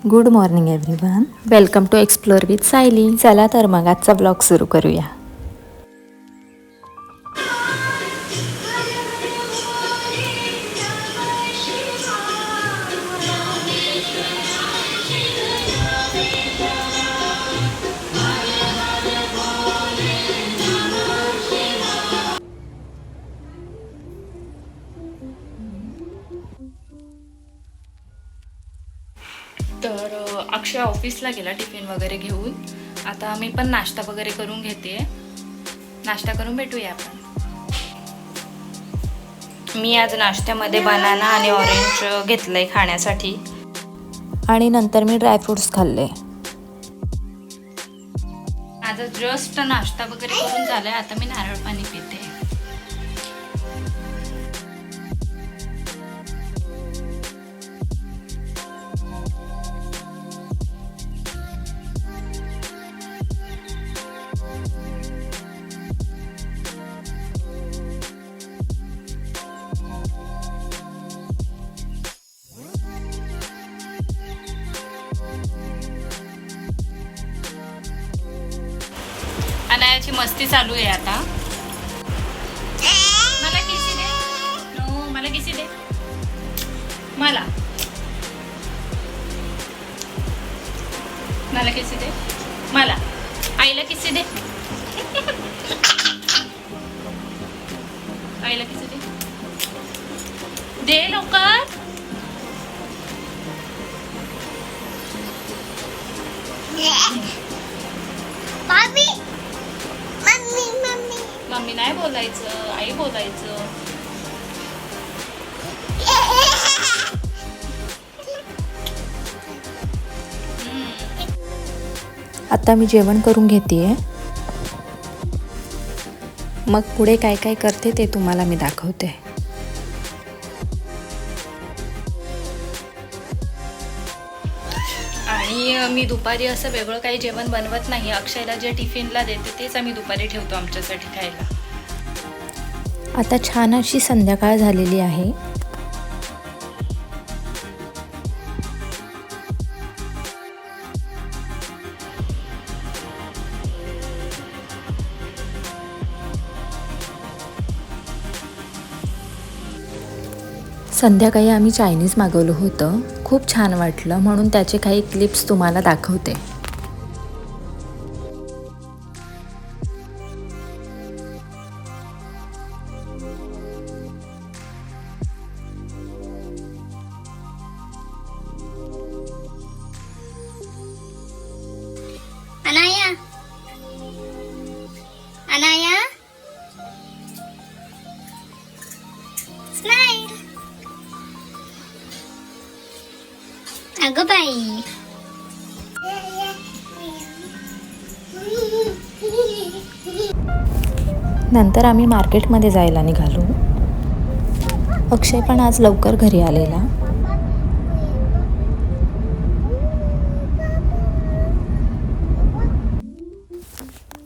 Good morning everyone, welcome to explore with Sayali. चला तर मग आजचा ब्लॉग सुरू करूया. तर अक्षय ऑफिसला गेला टिफिन वगैरे घेऊन. आता मी पण नाश्ता वगैरे करून घेते. नाश्ता करून भेटूया आपण. मी आज नाश्त्यामध्ये बनाना आणि ऑरेंज घेतलंय खाण्यासाठी. आणि नंतर मी ड्रायफ्रुट्स खाल्ले. माझा जस्ट नाश्ता वगैरे करून झालाय. आता मी नारळ पाणी पिते. अनायाची मस्ती चालू आहे आता. मला किसी दे. नो, मला किसी दे. मला किसी दे. मला आईला किसी दे. आईला किसी दे. दे लवकर. मम्मी नाही बोलायचं, आई बोलायचं. आता मी जेवण करून घेतेय. मग पुढे काय काय करते ते तुम्हाला मी दाखवते. आणि मी दुपारी असं वेगळं काही जेवण बनवत नाही. अक्षयला जे टिफिनला देते तेच आम्ही दुपारी ठेवतो आमच्यासाठी खायला. आता छान अशी संध्याकाळ झालेली आहे. संध्याकाळी आम्ही चायनीज मागवलं होतं. खूप छान वाटलं म्हणून त्याचे काही क्लिप्स तुम्हाला दाखवते. अनाया, अनाया, स्माइल. अगं बाई. नंतर आम्ही मार्केटमध्ये जायला निघालो. अक्षय पण आज लवकर घरी आलेला.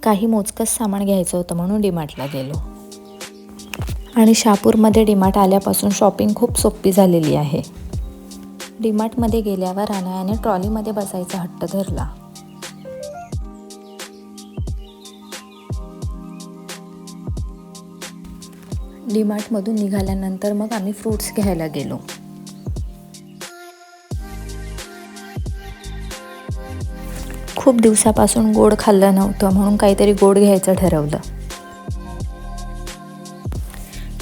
काही मोजकंच सामान घ्यायचं होतं म्हणून डीमार्टला गेलो. आणि शहापूरमध्ये डीमार्ट आल्यापासून शॉपिंग खूप सोपी झालेली आहे. डीमार्टमध्ये गेल्यावर अनायाने ट्रॉलीमध्ये बसायचा हट्ट धरला. डीमार्टमधून निघाल्यानंतर मग आम्ही फ्रूट्स घ्यायला गेलो. खूप दिवसापासून गोड खाल्लं नव्हतं म्हणून काहीतरी गोड घ्यायचं ठरवलं.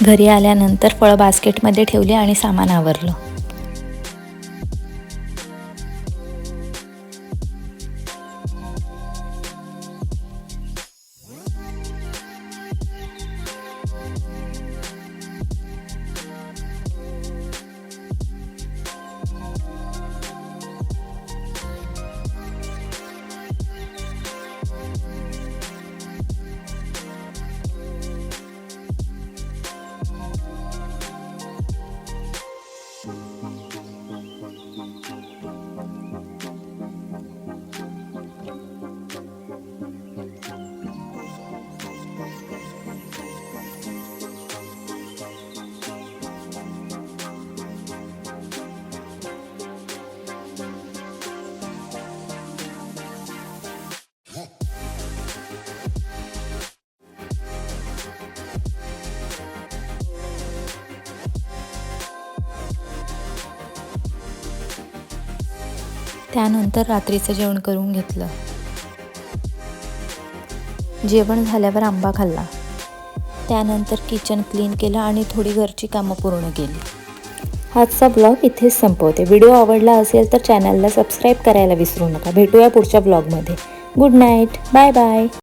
घरी आल्यानंतर फळं बास्केटमध्ये ठेवली आणि सामान आवरलं. त्यानंतर रात्रीचं जेवण करून घेतलं. जेवण झाल्यावर आंबा खाल्ला. त्यानंतर किचन क्लीन केलं आणि थोडी घरची कामं पूर्ण केली. आजचा ब्लॉग इथेच संपवते. व्हिडिओ आवडला असेल तर चॅनलला सबस्क्राईब करायला विसरू नका. भेटूया पुढच्या ब्लॉगमध्ये. Good night. Bye bye.